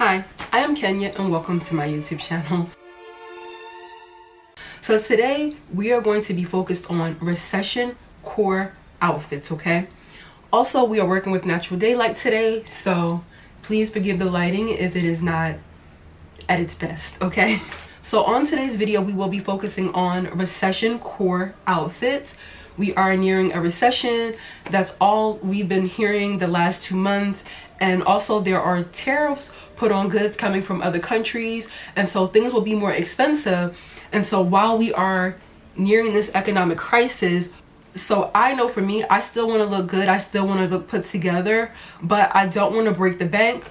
Hi, I am Kenya and welcome to my YouTube channel. So today we are going to be focused on recession core outfits, okay? Also, we are working with natural daylight today, so please forgive the lighting if it is not at its best, okay? So on today's video, we will be focusing on recession core outfits. We are nearing a recession. That's all we've been hearing the last 2 months. And also there are tariffs put on goods coming from other countries. And so things will be more expensive. And so while we are nearing this economic crisis, so I know for me, I still want to look good. I still want to look put together, but I don't want to break the bank.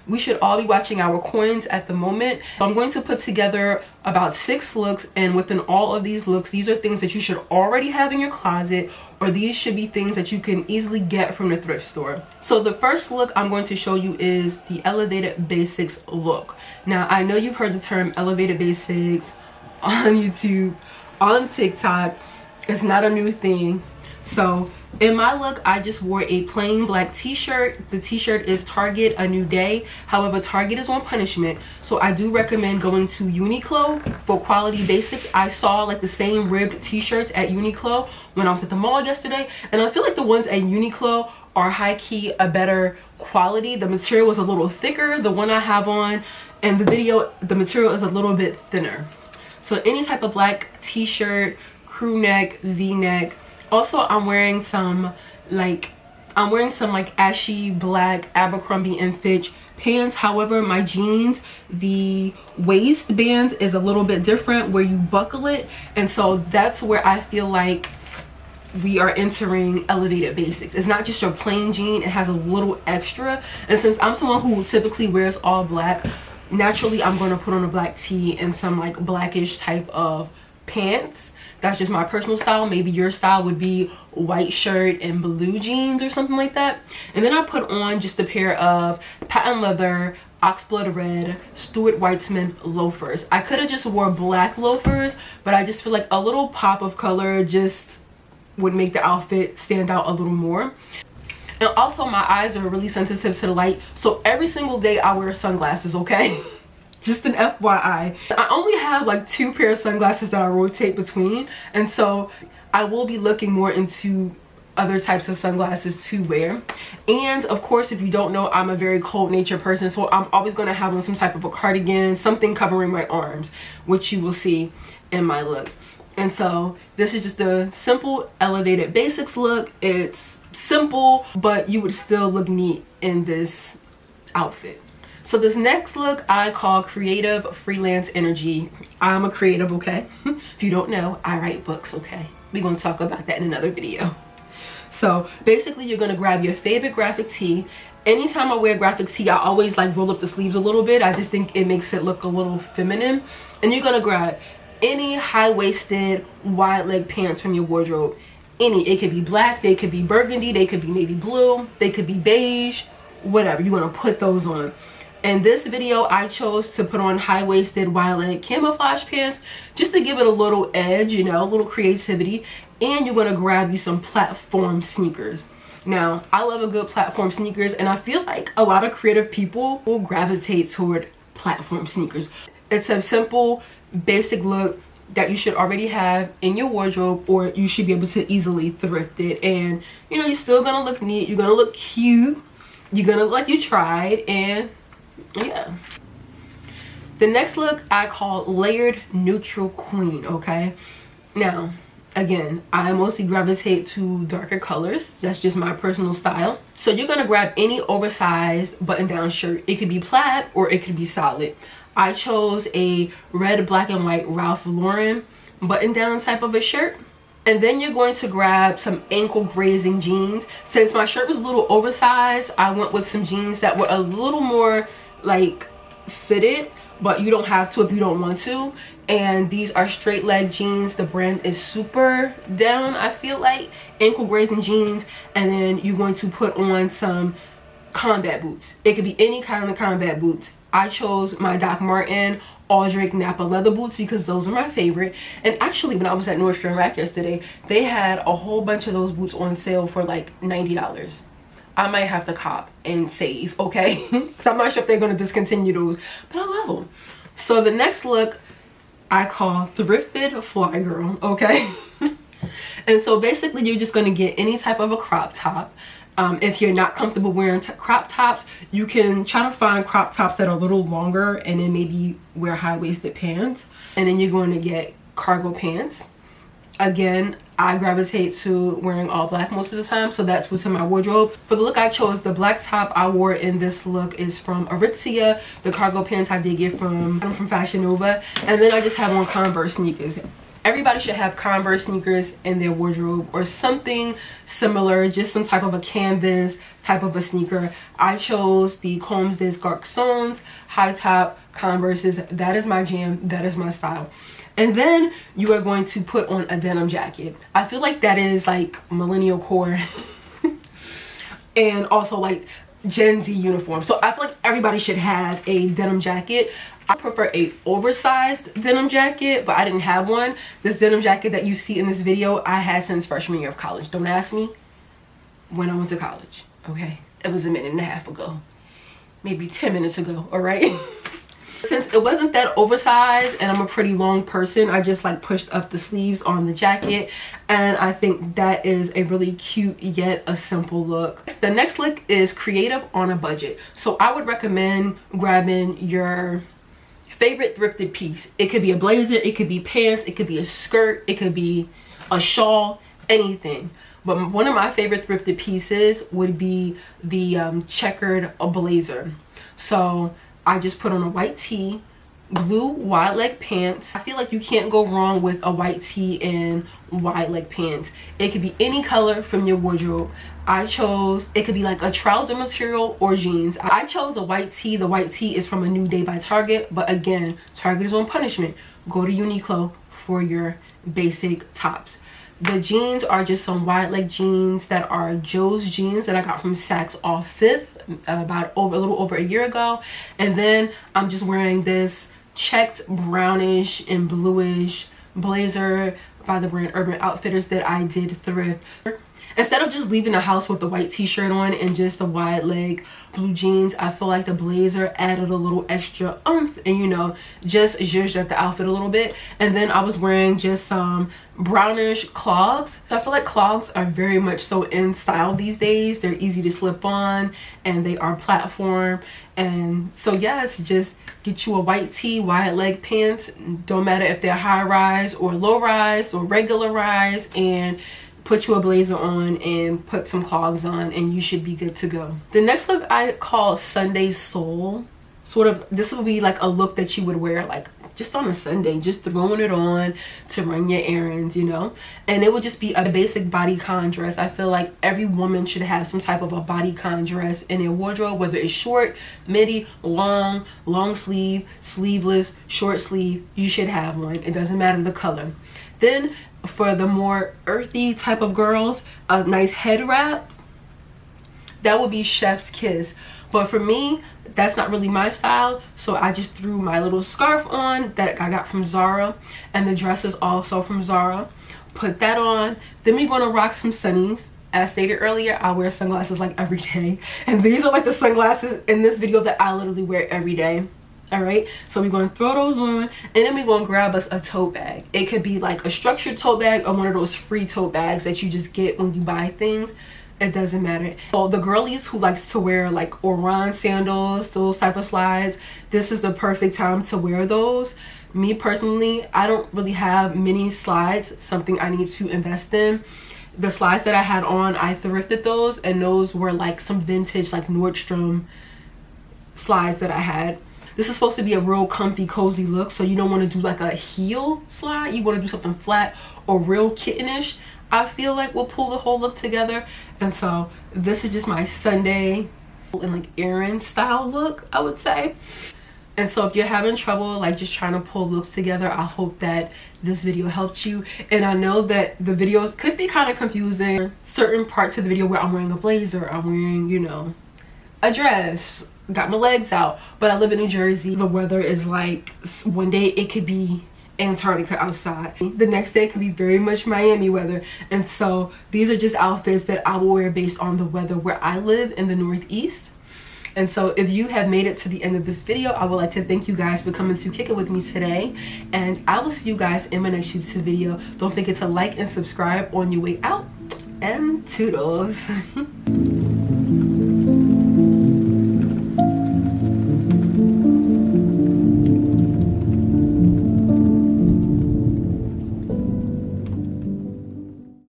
We should all be watching our coins at the moment. I'm going to put together about 6 looks, and within all of these looks, these are things that you should already have in your closet, or these should be things that you can easily get from the thrift store. So the first look I'm going to show you is the elevated basics look. Now I know you've heard the term elevated basics on YouTube, on TikTok. It's not a new thing. So in my look, I just wore a plain black t-shirt. The t-shirt is Target A New Day. However, Target is on punishment, so I do recommend going to Uniqlo for quality basics. I saw like the same ribbed t-shirts at Uniqlo when I was at the mall yesterday, and I feel like the ones at Uniqlo are high-key a better quality. The material was a little thicker. The one I have on in the video, the material is a little bit thinner. So any type of black t-shirt, crew neck, v-neck. Also, I'm wearing some like ashy black Abercrombie and Fitch pants. However, my jeans, the waistband is a little bit different where you buckle it, and so that's where I feel like we are entering elevated basics. It's not just your plain jean, it has a little extra. And since I'm someone who typically wears all black, naturally I'm going to put on a black tee and some like blackish type of pants. That's just my personal style. Maybe your style would be white shirt and blue jeans or something like that. And then I put on just a pair of patent leather oxblood red Stuart Weitzman loafers. I could have just wore black loafers, but I just feel like a little pop of color just would make the outfit stand out a little more. And also my eyes are really sensitive to the light, so every single day I wear sunglasses, okay? Just an FYI. I only have like 2 pair of sunglasses that I rotate between, and so I will be looking more into other types of sunglasses to wear. And of course, if you don't know, I'm a very cold nature person, so I'm always going to have on some type of a cardigan, something covering my arms, which you will see in my look. And so this is just a simple elevated basics look. It's simple, but you would still look neat in this outfit. So this next look I call creative freelance energy. I'm a creative, okay? If you don't know, I write books, okay? We're gonna talk about that in another video. So basically you're gonna grab your favorite graphic tee. Anytime I wear graphic tee, I always like roll up the sleeves a little bit. I just think it makes it look a little feminine. And you're gonna grab any high-waisted wide leg pants from your wardrobe. Any, it could be black, they could be burgundy, they could be navy blue, they could be beige, whatever. You're gonna put those on. In this video, I chose to put on high-waisted wide leg camouflage pants just to give it a little edge, you know, a little creativity. And you're going to grab you some platform sneakers. Now, I love a good platform sneakers, and I feel like a lot of creative people will gravitate toward platform sneakers. It's a simple, basic look that you should already have in your wardrobe, or you should be able to easily thrift it. And, you know, you're still going to look neat. You're going to look cute. You're going to look like you tried, and yeah. The next look I call layered neutral queen, okay? Now, again, I mostly gravitate to darker colors. That's just my personal style. So you're gonna grab any oversized button-down shirt. It could be plaid or it could be solid. I chose a red, black, and white Ralph Lauren button-down type of a shirt. And then you're going to grab some ankle grazing jeans. Since my shirt was a little oversized, I went with some jeans that were a little more like fitted, but you don't have to if you don't want to. And these are straight leg jeans. The brand is Super Down, I feel like. Ankle grazing jeans. And then you're going to put on some combat boots. It could be any kind of combat boots. I chose my Doc Marten Aldrich Napa leather boots because those are my favorite. And actually, when I was at Nordstrom Rack yesterday, they had a whole bunch of those boots on sale for like $90. I might have to cop and save, okay? So I'm not sure if they're going to discontinue those, but I love them. So the next look I call thrifted fly girl, okay? And so basically you're just going to get any type of a crop top. If you're not comfortable wearing crop tops, you can try to find crop tops that are a little longer and then maybe wear high-waisted pants. And then you're going to get cargo pants. Again, I gravitate to wearing all black most of the time, so that's what's in my wardrobe. For the look I chose, the black top I wore in this look is from Aritzia. The cargo pants I did get from Fashion Nova. And then I just have on Converse sneakers. Everybody should have Converse sneakers in their wardrobe or something similar, just some type of a canvas type of a sneaker. I chose the Combs des Garçons high top Converses. That is my jam. That is my style. And then you are going to put on a denim jacket. I feel like that is like millennial core and also like Gen Z uniform. So I feel like everybody should have a denim jacket. I prefer a oversized denim jacket, but I didn't have one. This denim jacket that you see in this video, I had since freshman year of college. Don't ask me when I went to college, okay? It was a minute and a half ago, maybe 10 minutes ago, all right? Since it wasn't that oversized and I'm a pretty long person, I just like pushed up the sleeves on the jacket, and I think that is a really cute yet a simple look. The next look is creative on a budget. So I would recommend grabbing your favorite thrifted piece. It could be a blazer, it could be pants, it could be a skirt, it could be a shawl, anything. But one of my favorite thrifted pieces would be the checkered blazer. So I just put on a white tee, blue wide leg pants. I feel like you can't go wrong with a white tee and wide leg pants. It could be any color from your wardrobe. I chose, it could be like a trouser material or jeans. I chose a white tee. The white tee is from A New Day by Target, but again, Target is on punishment. Go to Uniqlo for your basic tops. The jeans are just some wide leg jeans that are Joe's jeans that I got from Saks off Fifth about a little over a year ago. And then I'm just wearing this checked brownish and bluish blazer by the brand Urban Outfitters that I did thrift. Instead of just leaving the house with the white t-shirt on and just the wide leg blue jeans, I feel like the blazer added a little extra oomph and, you know, just zhuzhed up the outfit a little bit. And then I was wearing just some brownish clogs. So I feel like clogs are very much so in style these days. They're easy to slip on and they are platform. And so yes, just get you a white tee, wide leg pants. Don't matter if they're high rise or low rise or regular rise, and put you a blazer on and put some clogs on and you should be good to go. The next look I call Sunday Soul. Sort of, this would be like a look that you would wear like just on a Sunday, just throwing it on to run your errands, you know. And it would just be a basic bodycon dress. I feel like every woman should have some type of a bodycon dress in their wardrobe, whether it's short, midi, long sleeve, sleeveless, short sleeve. You should have one. It doesn't matter the color. Then for the more earthy type of girls, a nice head wrap, that would be Chef's Kiss. But for me, that's not really my style, so I just threw my little scarf on that I got from Zara, and the dress is also from Zara. Put that on. Then we're gonna rock some sunnies. As stated earlier, I wear sunglasses like every day, and these are like the sunglasses in this video that I literally wear every day. All right, so we're going to throw those on, and then we're going to grab us a tote bag. It could be like a structured tote bag or one of those free tote bags that you just get when you buy things. It doesn't matter. So the girlies who likes to wear like Oran sandals, those type of slides, this is the perfect time to wear those. Me personally, I don't really have many slides, something I need to invest in. The slides that I had on, I thrifted those, and those were like some vintage like Nordstrom slides that I had. This is supposed to be a real comfy, cozy look, so you don't want to do like a heel slide. You want to do something flat or real kittenish. I feel like we'll pull the whole look together. And so this is just my Sunday and like errand style look, I would say. And so if you're having trouble like just trying to pull looks together, I hope that this video helped you. And I know that the videos could be kind of confusing. Certain parts of the video where I'm wearing a blazer, I'm wearing, you know, a dress, got my legs out, but I live in New Jersey. The weather is like, one day it could be Antarctica outside. The next day could be very much Miami weather, and so these are just outfits that I will wear based on the weather where I live in the Northeast. And so if you have made it to the end of this video, I would like to thank you guys for coming to kick it with me today, and I will see you guys in my next YouTube video. Don't forget to like and subscribe on your way out, and toodles.